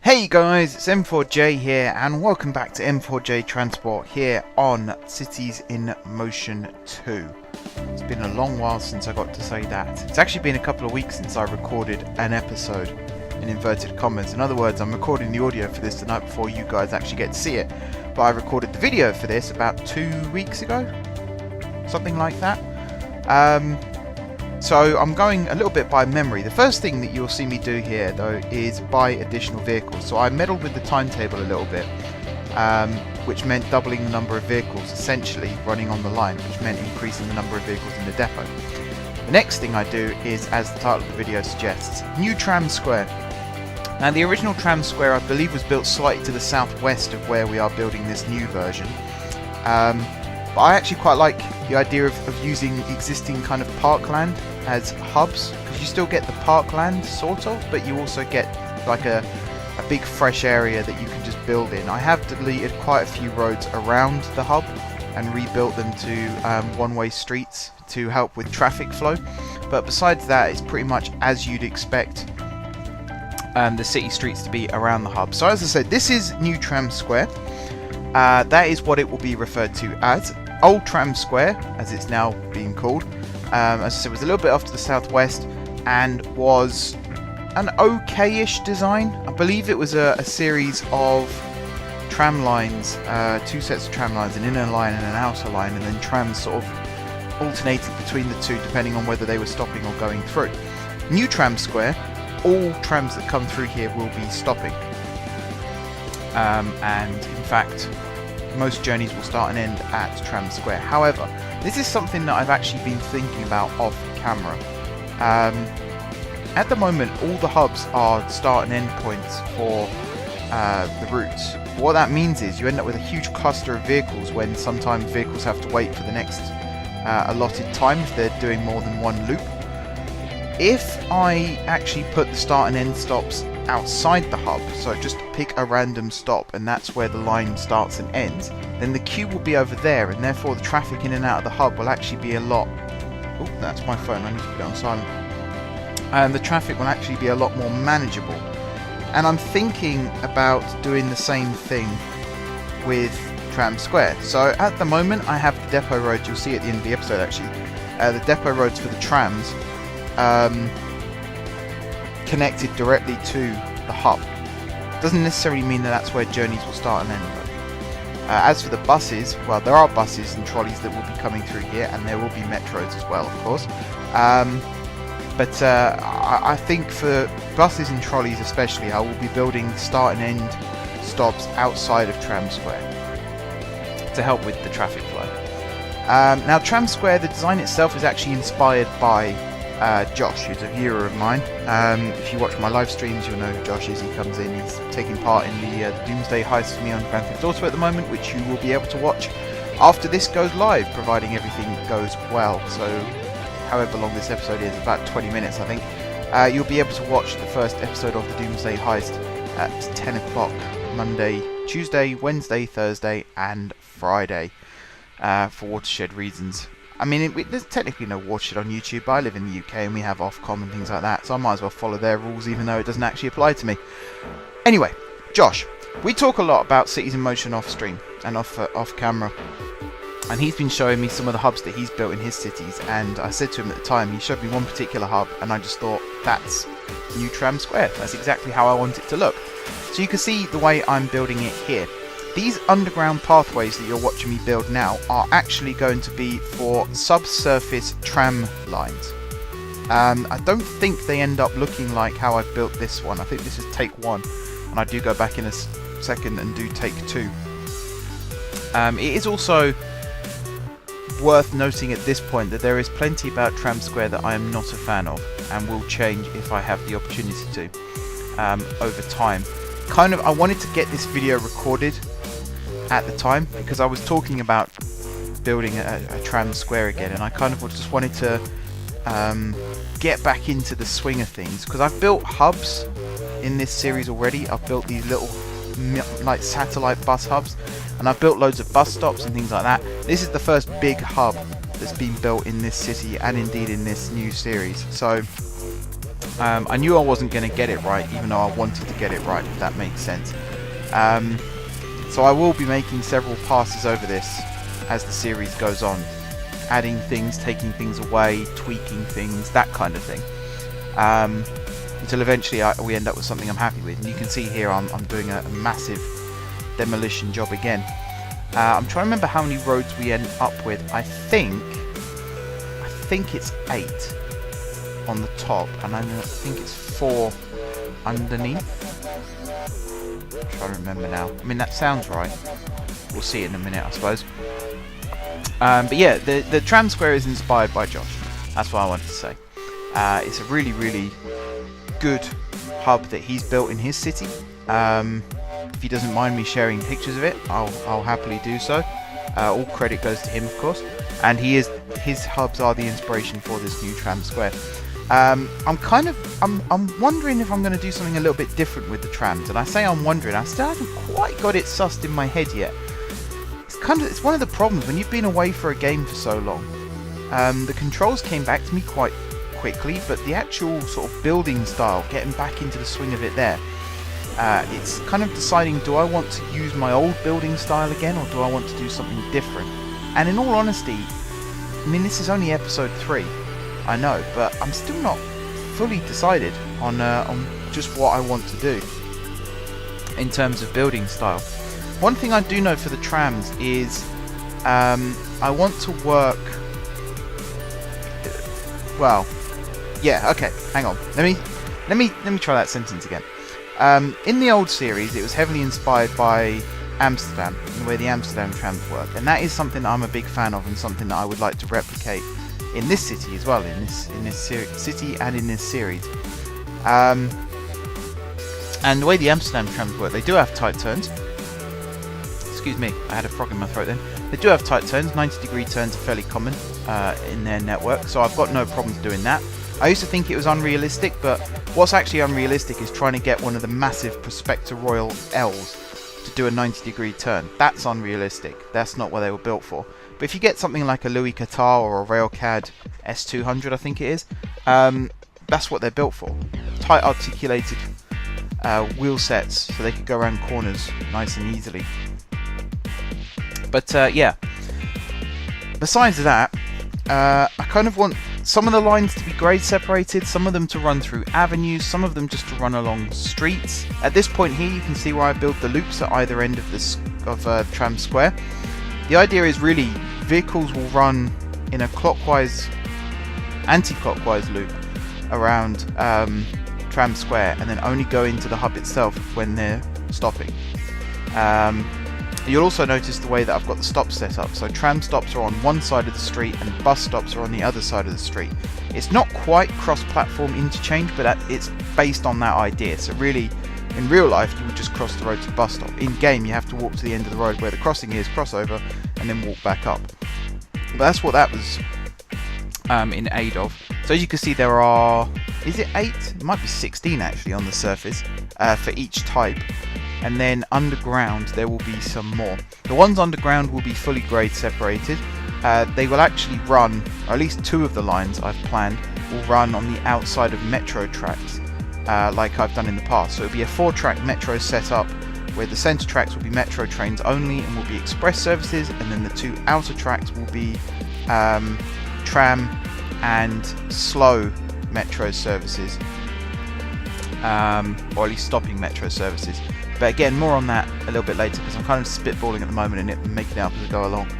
Hey guys, it's M4J here and welcome back to M4J Transport here on Cities in Motion 2. It's been a long while since I got to say that. It's actually been a couple of weeks since I recorded an episode, in inverted commas. In other words, I'm recording the audio for this the night before you guys actually get to see it. But I recorded the video for this about 2 weeks ago, something like that. So I'm going a little bit by memory. The first thing that you'll see me do here though is buy additional vehicles. So I meddled with the timetable a little bit, which meant doubling the number of vehicles essentially running on the line, which meant increasing the number of vehicles in the depot. The next thing I do is, as the title of the video suggests, new Tram Square. Now the original Tram Square I believe was built slightly to the southwest of where we are building this new version. But I actually quite like the idea of using existing kind of parkland as hubs, because you still get the parkland sort of, but you also get like a big fresh area that you can just build in. I have deleted quite a few roads around the hub and rebuilt them to one-way streets to help with traffic flow, but besides that it's pretty much as you'd expect the city streets to be around the hub. So as I said, this is new Tram Square. That is what it will be referred to as. Old Tram Square, as it's now being called, as I said, was a little bit off to the southwest and was an okay-ish design. I believe it was a series of tram lines, two sets of tram lines, an inner line and an outer line, and then trams sort of alternated between the two depending on whether they were stopping or going through. New Tram Square, all trams that come through here will be stopping, and in fact most journeys will start and end at Tram Square. However, this is something that I've actually been thinking about off camera. At the moment, all the hubs are start and end points for the routes. What that means is you end up with a huge cluster of vehicles when sometimes vehicles have to wait for the next allotted time if they're doing more than one loop. If I actually put the start and end stops outside the hub, so just pick a random stop and that's where the line starts and ends, then the queue will be over there, and therefore the traffic in and out of the hub will actually be a lot... Oh, that's my phone, I need to put it on silent. And the traffic will actually be a lot more manageable. And I'm thinking about doing the same thing with Tram Square. So at the moment I have the depot roads, you'll see at the end of the episode actually, the depot roads for the trams connected directly to the hub. Doesn't necessarily mean that that's where journeys will start and end though. As for the buses, well, there are buses and trolleys that will be coming through here, and there will be metros as well, of course. But I think for buses and trolleys especially, I will be building start and end stops outside of Tram Square to help with the traffic flow. Now Tram Square, the design itself is actually inspired by Josh, who's a viewer of mine. If you watch my live streams, you'll know who Josh is. He comes in, he's taking part in the Doomsday Heist with me on Grand Theft Auto at the moment, which you will be able to watch after this goes live, providing everything goes well. So however long this episode is, about 20 minutes I think, you'll be able to watch the first episode of the Doomsday Heist at 10 o'clock Monday, Tuesday, Wednesday, Thursday and Friday, for watershed reasons. I mean, there's technically no watershed on YouTube, but I live in the UK and we have Ofcom and things like that, so I might as well follow their rules even though it doesn't actually apply to me. Anyway, Josh, we talk a lot about Cities in Motion off stream and off camera, and he's been showing me some of the hubs that he's built in his cities, and I said to him at the time, he showed me one particular hub and I just thought, that's new Tram Square, that's exactly how I want it to look. So you can see the way I'm building it here. These underground pathways that you're watching me build now are actually going to be for subsurface tram lines. I don't think they end up looking like how I've built this one. I think this is take 1, and I do go back in a second and do take 2. It is also worth noting at this point that there is plenty about Tram Square that I am not a fan of, and will change if I have the opportunity to over time. I wanted to get this video recorded at the time because I was talking about building a Tram Square again, and I kind of just wanted to get back into the swing of things, because I've built hubs in this series already. I've built these little like satellite bus hubs, and I've built loads of bus stops and things like that. This is the first big hub that's been built in this city and indeed in this new series, so I knew I wasn't going to get it right, even though I wanted to get it right, if that makes sense. So I will be making several passes over this as the series goes on, adding things, taking things away, tweaking things, that kind of thing, until eventually we end up with something I'm happy with. And you can see here I'm doing a massive demolition job again. I'm trying to remember how many roads we end up with. I think it's 8 on the top, and I think it's 4 underneath. I'm trying to remember now. I mean, that sounds right. We'll see in a minute, I suppose. But yeah, the tram square is inspired by Josh. That's what I wanted to say. It's a really, really good hub that he's built in his city. If he doesn't mind me sharing pictures of it, I'll happily do so. All credit goes to him, of course. And his hubs are the inspiration for this new tram square. I'm wondering if I'm going to do something a little bit different with the trams. And I say I'm wondering, I still haven't quite got it sussed in my head yet. It's one of the problems when you've been away for a game for so long. The controls came back to me quite quickly, but the actual sort of building style, getting back into the swing of it there, it's kind of deciding, do I want to use my old building style again, or do I want to do something different? And in all honesty, I mean, this is only episode 3, I know, but I'm still not fully decided on just what I want to do in terms of building style. One thing I do know for the trams is I want to work. Well, yeah, okay. Hang on. Let me try that sentence again. In the old series, it was heavily inspired by Amsterdam and the way the Amsterdam trams work, and that is something that I'm a big fan of, and something that I would like to replicate in this city as well, in this city and in this series. And the way the Amsterdam trams work, they do have tight turns. Excuse me, I had a frog in my throat then. They do have tight turns. 90-degree turns are fairly common in their network, so I've got no problems doing that. I used to think it was unrealistic, but what's actually unrealistic is trying to get one of the massive Prospector Royal L's to do a 90-degree turn. That's unrealistic. That's not what they were built for. But if you get something like a Louis Qatar or a Railcad S200, I think it is, that's what they're built for. Tight articulated wheel sets, so they could go around corners nice and easily. But yeah, besides that, I kind of want some of the lines to be grade separated, some of them to run through avenues, some of them just to run along streets. At this point here, you can see where I build the loops at either end of this tram square. The idea is really vehicles will run in a clockwise, anti-clockwise loop around tram square, and then only go into the hub itself when they're stopping. You'll also notice the way that I've got the stops set up. So tram stops are on one side of the street and bus stops are on the other side of the street. It's not quite cross-platform interchange, but it's based on that idea. So really, in real life, you would just cross the road to the bus stop. In game, you have to walk to the end of the road where the crossing is, cross over, and then walk back up. But that's what that was in aid of. So as you can see, there are, is it 8? It might be 16 actually on the surface for each type. And then underground there will be some more. The ones underground will be fully grade separated. They will actually run, or at least 2 of the lines I've planned will run on the outside of metro tracks, like I've done in the past. So it'll be a 4-track metro setup where the centre tracks will be metro trains only and will be express services, and then the 2 outer tracks will be tram and slow metro services, or at least stopping metro services. But again, more on that a little bit later, because I'm kind of spitballing at the moment and making it up as I go along.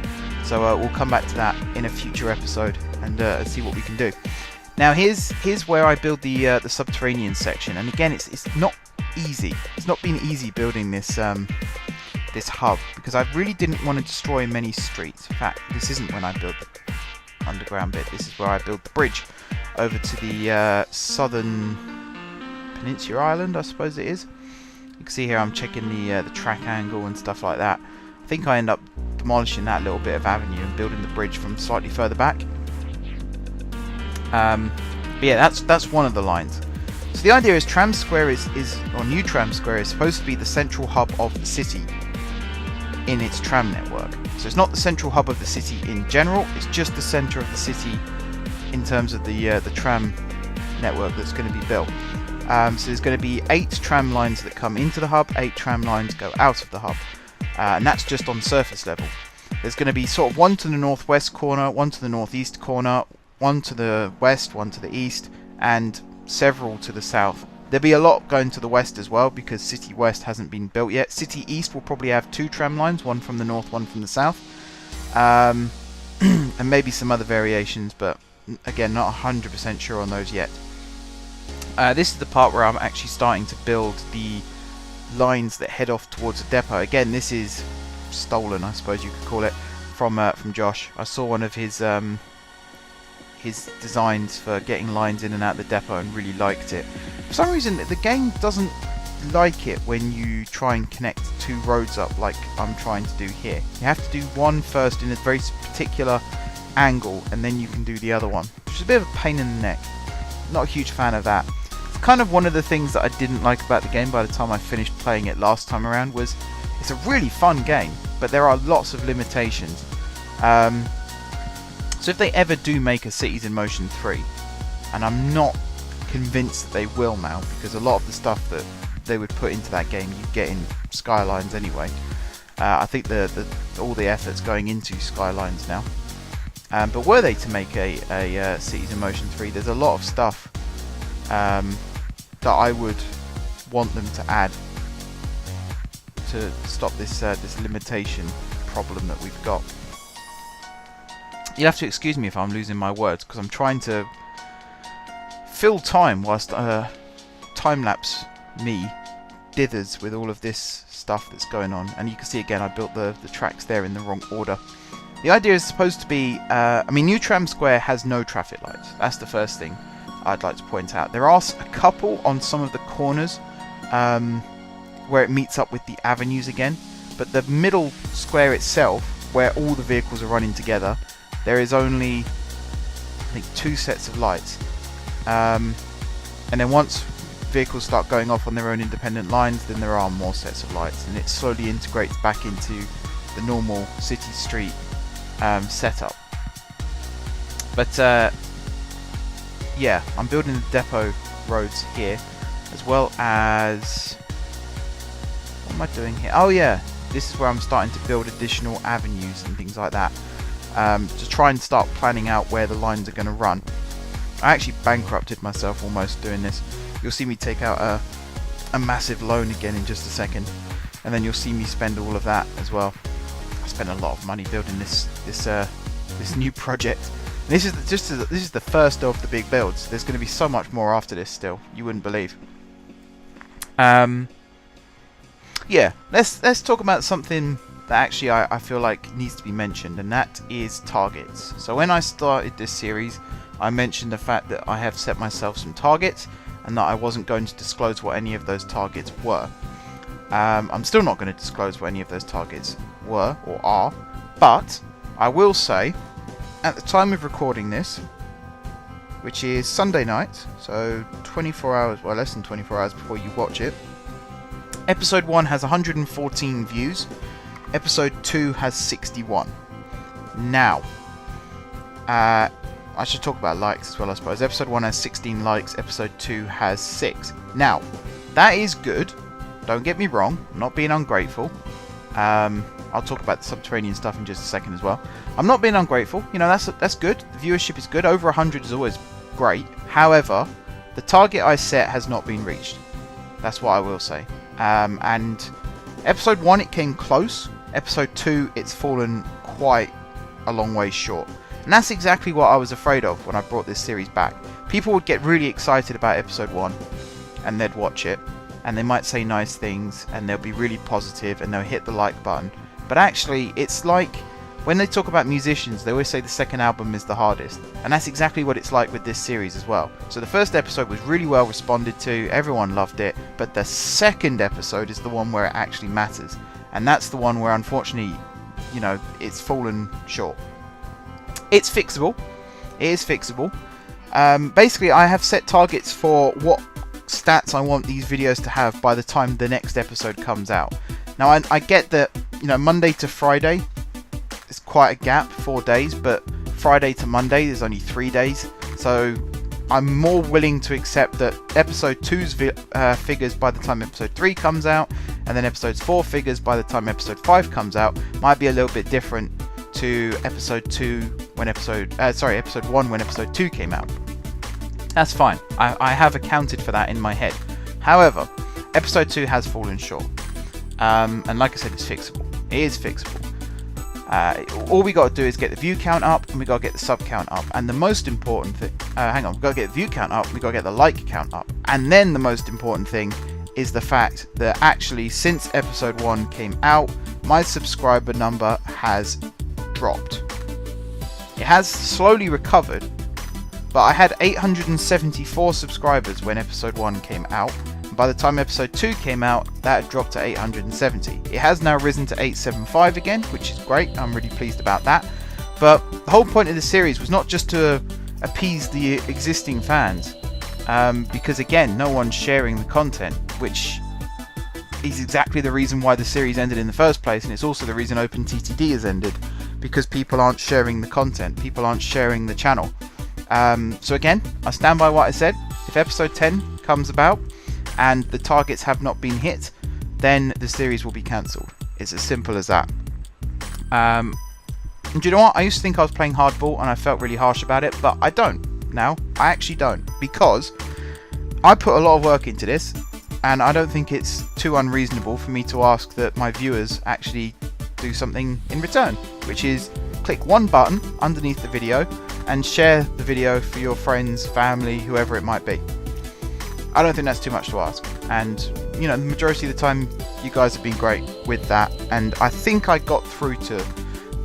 So we'll come back to that in a future episode and see what we can do. Now here's where I build the Subterranean section, and again it's not easy. It's not been easy building this this hub, because I really didn't want to destroy many streets. In fact, this isn't when I build the underground bit. This is where I build the bridge over to the southern Peninsula Island, I suppose it is. You can see here I'm checking the track angle and stuff like that. I think I end up demolishing that little bit of avenue and building the bridge from slightly further back. But yeah, that's one of the lines. So the idea is Tram Square or New Tram Square is supposed to be the central hub of the city in its tram network. So it's not the central hub of the city in general, it's just the centre of the city in terms of the tram network that's going to be built. So there's going to be 8 tram lines that come into the hub, 8 tram lines go out of the hub, and that's just on surface level. There's going to be sort of one to the northwest corner, one to the northeast corner, one to the west, one to the east, and several to the south. There'll be a lot going to the west as well, because City West hasn't been built yet. City East will probably have 2 tram lines, one from the north, one from the south, and maybe some other variations, but again, not 100% sure on those yet. This is the part where I'm actually starting to build the lines that head off towards the depot. Again, this is stolen, I suppose you could call it, from Josh. I saw one of his designs for getting lines in and out of the depot and really liked it. For some reason, the game doesn't like it when you try and connect 2 roads up like I'm trying to do here. You have to do one first in a very particular angle, and then you can do the other one, which is a bit of a pain in the neck. Not a huge fan of that. It's kind of one of the things that I didn't like about the game by the time I finished playing it last time around. Was it's a really fun game, but there are lots of limitations. So if they ever do make a Cities in Motion 3, and I'm not convinced that they will now, because a lot of the stuff that they would put into that game you get in Skylines anyway. I think all the effort's going into Skylines now. But were they to make a Cities in Motion 3, there's a lot of stuff that I would want them to add to stop this limitation problem that we've got. You'll have to excuse me if I'm losing my words, because I'm trying to fill time whilst time-lapse me dithers with all of this stuff that's going on. And you can see again I built the tracks there in the wrong order. The idea is supposed to be, I mean, New Tram Square has no traffic lights. That's the first thing I'd like to point out. There are a couple on some of the corners where it meets up with the avenues again, but the middle square itself, where all the vehicles are running together, there is only, I think, 2 sets of lights. And then once vehicles start going off on their own independent lines, then there are more sets of lights, and it slowly integrates back into the normal city street setup. But yeah, I'm building the depot roads here, as well as, what am I doing here? Oh yeah, this is where I'm starting to build additional avenues and things like that, to try and start planning out where the lines are going to run. I actually bankrupted myself almost doing this. You'll see me take out a massive loan again in just a second, and then you'll see me spend all of that as well. I spent a lot of money building this new project. And this is the first of the big builds. There's going to be so much more after this still. You wouldn't believe. Yeah, let's talk about something that actually I feel like needs to be mentioned, and that is targets. So when I started this series, I mentioned the fact that I have set myself some targets, and that I wasn't going to disclose what any of those targets were. I'm still not going to disclose what any of those targets were or are, but I will say, at the time of recording this, which is Sunday night, so 24 hours, well, less than 24 hours before you watch it, Episode 1 has 114 views, Episode 2 has 61. Now, I should talk about likes as well, I suppose. Episode 1 has 16 likes, Episode 2 has 6. Now, that is good. Don't get me wrong, I'm not being ungrateful. I'll talk about the Subterranean stuff in just a second as well. I'm not being ungrateful. You know, that's good. The viewership is good. Over 100 is always great. However, the target I set has not been reached. That's what I will say. And Episode 1, it came close. Episode 2, it's fallen quite a long way short. And that's exactly what I was afraid of when I brought this series back. People would get really excited about Episode 1, and they'd watch it, and they might say nice things, and they'll be really positive, and they'll hit the like button. But actually, it's like, when they talk about musicians, they always say the second album is the hardest. And that's exactly what it's like with this series as well. So the first episode was really well responded to, everyone loved it, but the second episode is the one where it actually matters. And that's the one where, unfortunately, you know, it's fallen short. It's fixable. It is fixable. Basically, I have set targets for what stats I want these videos to have by the time the next episode comes out. Now, I get that, you know, Monday to Friday is quite a gap, 4 days, but Friday to Monday there's only 3 days. So I'm more willing to accept that episode 2's figures by the time episode 3 comes out, and then episode's 4 figures by the time episode 5 comes out might be a little bit different to episode 2 when episode 1 when episode 2 came out. That's fine. I have accounted for that in my head. However, episode 2 has fallen short. And like I said, it's fixable. It is fixable. All we got to do is get the view count up, and we got to get the sub count up. And the most important thing, we've got to get the view count up, we've got to get the like count up. And then the most important thing is the fact that actually since episode 1 came out, my subscriber number has dropped. It has slowly recovered, but I had 874 subscribers when episode 1 came out. By the time episode 2 came out, that had dropped to 870. It has now risen to 875 again, which is great. I'm really pleased about that. But the whole point of the series was not just to appease the existing fans, because again, no one's sharing the content, which is exactly the reason why the series ended in the first place, and it's also the reason OpenTTD has ended, because people aren't sharing the content, people aren't sharing the channel. So again, I stand by what I said. If episode 10 comes about, and the targets have not been hit, then the series will be cancelled. It's as simple as that. And do you know what? I used to think I was playing hardball and I felt really harsh about it, but I don't now. I actually don't, because I put a lot of work into this, and I don't think it's too unreasonable for me to ask that my viewers actually do something in return, which is click one button underneath the video and share the video for your friends, family, whoever it might be. I don't think that's too much to ask, and you know, the majority of the time you guys have been great with that, and I think I got through to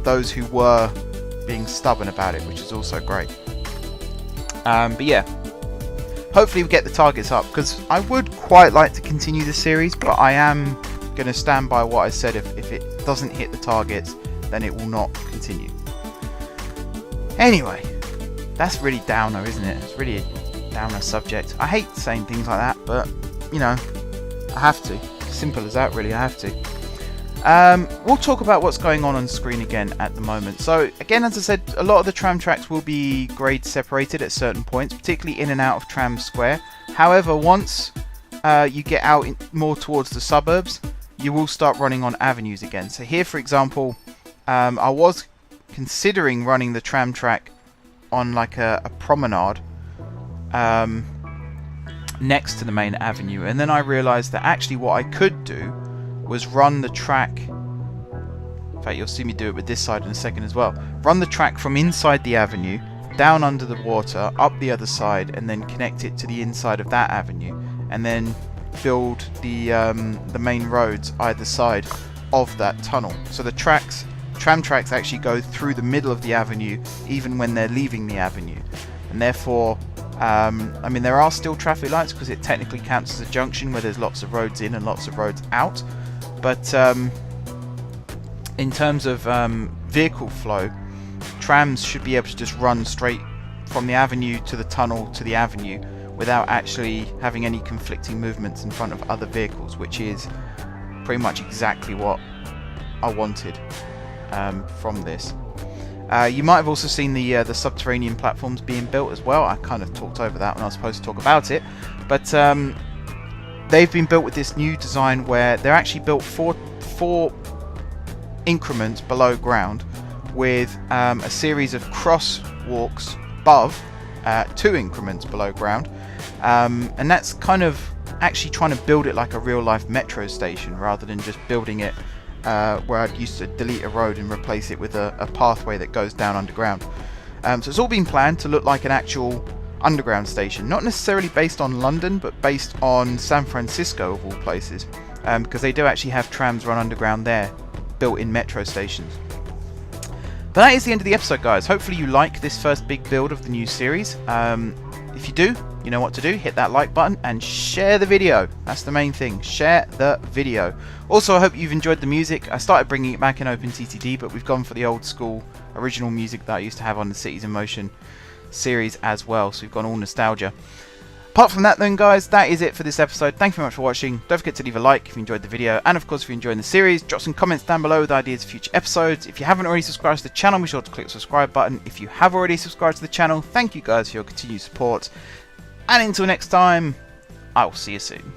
those who were being stubborn about it, which is also great. But yeah, hopefully we get the targets up, because I would quite like to continue the series, but I am going to stand by what I said. If it doesn't hit the targets, then it will not continue. Anyway, that's really downer, isn't it? It's really downer subject. I hate saying things like that, but you know, I have to. Simple as that, really. I have to. We'll talk about what's going on screen again at the moment. So again, as I said, a lot of the tram tracks will be grade separated at certain points, particularly in and out of Tram Square. However, once you get out more towards the suburbs, you will start running on avenues again. So here, for example, I was considering running the tram track on like a promenade next to the main avenue, and then I realized that actually what I could do was run the track. In fact, you'll see me do it with this side in a second as well. Run the track from inside the avenue, down under the water, up the other side, and then connect it to the inside of that avenue, and then build the main roads either side of that tunnel. So the tram tracks actually go through the middle of the avenue, even when they're leaving the avenue, and therefore I mean, there are still traffic lights because it technically counts as a junction where there's lots of roads in and lots of roads out, but in terms of vehicle flow, trams should be able to just run straight from the avenue to the tunnel to the avenue without actually having any conflicting movements in front of other vehicles, which is pretty much exactly what I wanted from this. You might have also seen the Subterranean platforms being built as well. I kind of talked over that when I was supposed to talk about it, but they've been built with this new design where they're actually built four increments below ground, with a series of crosswalks above 2 increments below ground, and that's kind of actually trying to build it like a real-life metro station rather than just building it where I'd used to delete a road and replace it with a pathway that goes down underground. So it's all been planned to look like an actual underground station, not necessarily based on London, but based on San Francisco of all places, because they do actually have trams run underground there, built in metro stations. But that is the end of the episode, guys. Hopefully you like this first big build of the new series. If you do, you know what to do. Hit that like button and share the video. That's the main thing. Share the video. Also, I hope you've enjoyed the music. I started bringing it back in OpenTTD, but we've gone for the old school original music that I used to have on the Cities in Motion series as well. So we've gone all nostalgia. Apart from that then, guys, that is it for this episode. Thank you very much for watching. Don't forget to leave a like if you enjoyed the video, and of course if you're enjoying the series, drop some comments down below with ideas for future episodes. If you haven't already subscribed to the channel, be sure to click the subscribe button. If you have already subscribed to the channel, thank you guys for your continued support. And until next time, I will see you soon.